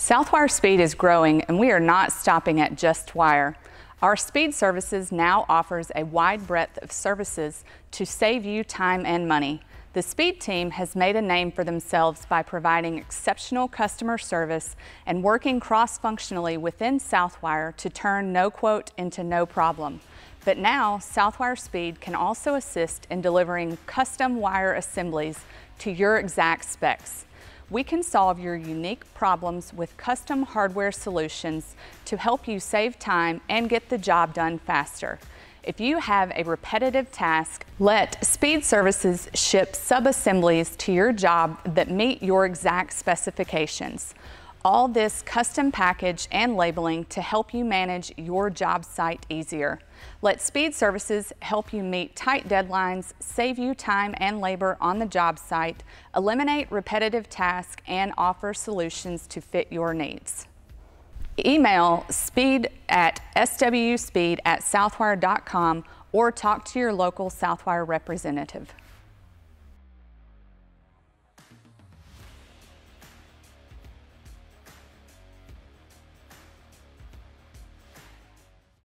Southwire Speed is growing, and we are not stopping at just wire. Our speed services now offers a wide breadth of services to save you time and money. The Speed team has made a name for themselves by providing exceptional customer service and working cross-functionally within Southwire to turn no quote into no problem. But now, Southwire Speed can also assist in delivering custom wire assemblies to your exact specs. We can solve your unique problems with custom hardware solutions to help you save time and get the job done faster. If you have a repetitive task, let Speed Services ship sub-assemblies to your job that meet your exact specifications. All this custom package and labeling to help you manage your job site easier. Let Speed Services help you meet tight deadlines, save you time and labor on the job site, eliminate repetitive tasks, and offer solutions to fit your needs. Email speed@swspeed@southwire.com or talk to your local Southwire representative.